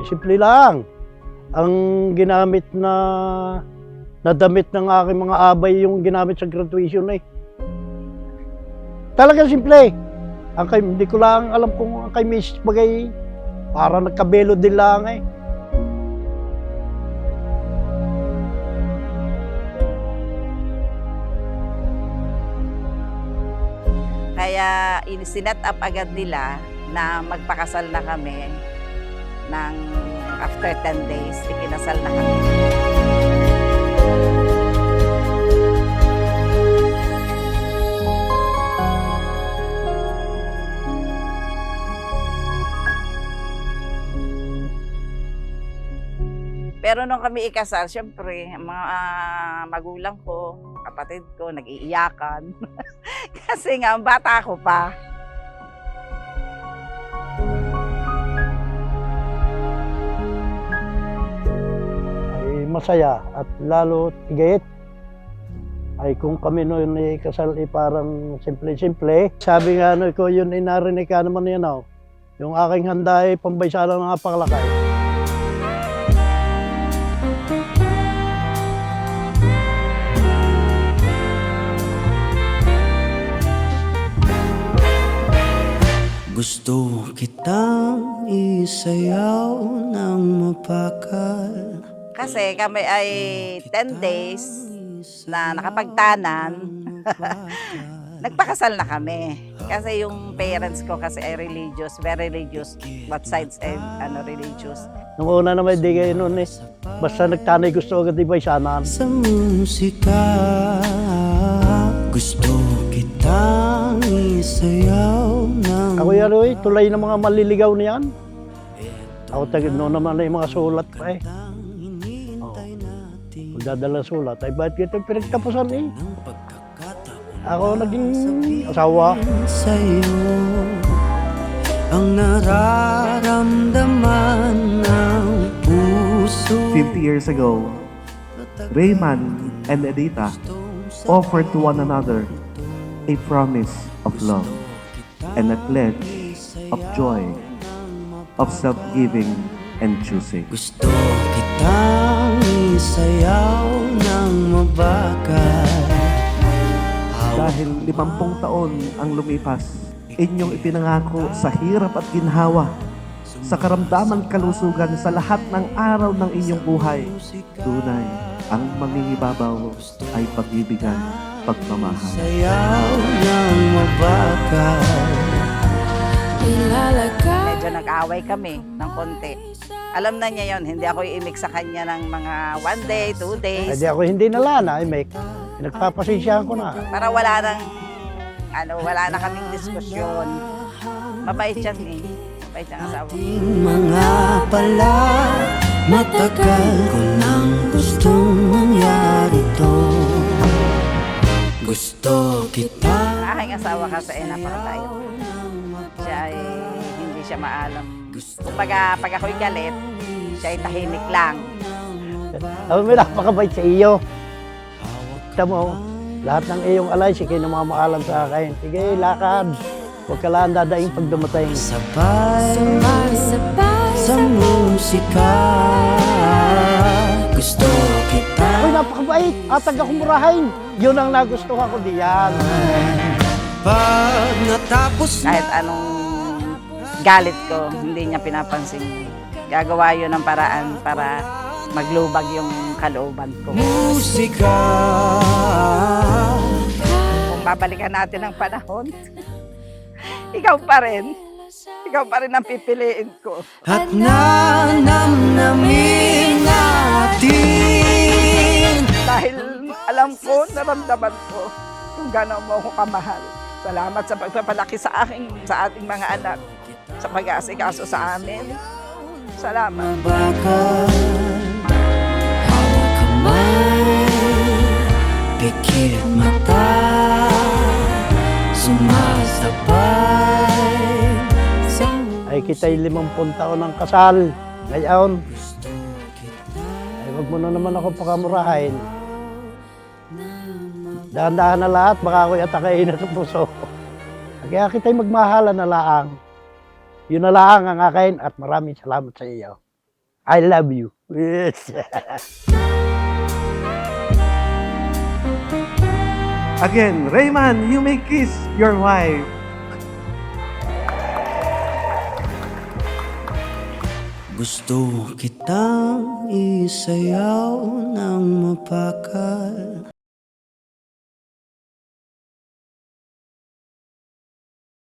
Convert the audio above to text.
Simple lang. Ang ginamit na damit ng aking mga abay yung ginamit sa graduation eh. Talagang simple. Hindi ko lang alam kung ang kay Miss bagay para nagkabelo din lang eh. Kaya sinet up agad nila na magpakasal na kami ng after 10 days, ikinasal na kami. Pero nung kami ikasal, syempre, mga magulang ko, kapatid ko, nag-iiyakan. Kasi nga, bata ko pa. Ay masaya at lalo tigayit. Ay kung kami noon ay kasal ay parang simple-simple. Sabi nga ko yun ay narinig ka naman yan oh. Yung aking handa ay pambaysa lang ng apakalakay. Gusto kitang isayaw ng mapakal. Kasi kami ay 10 days na nakapagtanan. Nagpakasal na kami. Kasi yung parents ko kasi ay religious, very religious. Both sides ay religious. Nung una naman hindi kayo noon eh. Basta nagtanay gusto agad di baysanan. Sa musika, gusto kitang isayaw ng... Ako yan eh, tulay ng mga maliligaw niyan. Ako noon naman ay mga sulat pa eh. Magdadala sulat, ay ba't kita pinagtapusan eh? Ako naging asawa. Sa'yo ang nararamdaman ng puso. 50 years ago, Raymond and Edita offered to one another a promise of love and a pledge of joy, of self-giving and choosing. Gusto kitang isayaw ng mabakal. Dahil 50 taon ang lumipas, inyong ipinangako sa hirap at ginhawa, sa karamdaman kalusugan sa lahat ng araw ng inyong buhay. Tunay, ang mangingibabaw ay pag-ibigan, pagmamahal. Sayaw ng mabakal. Medyo nag-away kami ng konti. Alam na niya yon, hindi ako iimik sa kanya ng mga 1 day, 2 days. Hindi ako hindi nalana eh, Mike. Nagpapasensyahan ko na. Para wala na kaming diskusyon. Mabait siya eh. Mabait siyang asawa. Mga pala, matagal ko nang gustong mangyari to. Gusto kita. Aking asawa kasi ay napakatayo. Siya ay hindi siya maalam. Kumbaga, pag ako'y galit, siya ay tahimik lang. Ako may napakabait sa iyo. Kita mo, lahat ng iyong alay, sige na mga maalam sa akin. Sige, lakad. Huwag ka lang dadaing pag dumating. Sabay sa musika. Gusto kita. Uy, napakabait. Atag akong murahin. Yun ang nagustuhan ko diyan. Pag natapos na. Kahit anong galit ko, hindi niya pinapansin. Gagawa yun ng paraan para maglubag yung kalooban ko. Musika. Kung babalikan natin ang panahon, ikaw pa rin ang pipiliin ko. At nanamnamin natin. Dahil alam ko, naramdaman ko kung gano'n mo ako kamahal. Salamat sa pagpapalaki sa ating mga anak, sa pag-aasikaso sa amin. Salamat. Bakal, hawak kamay, pikit mata, sumasabay. Ay kita'y 50 taon ng kasal. Ngayon, ay wag mo na naman ako pakamurahin. Dahan-dahan na lahat, baka ako'y atakain na sa puso. Kaya kita'y magmahalan na laang. Yun na lang ang akin at maraming salamat sa iyo. I love you. Yes. Again, Rayman, you may kiss your wife. Gusto kitang isayaw ng mapakal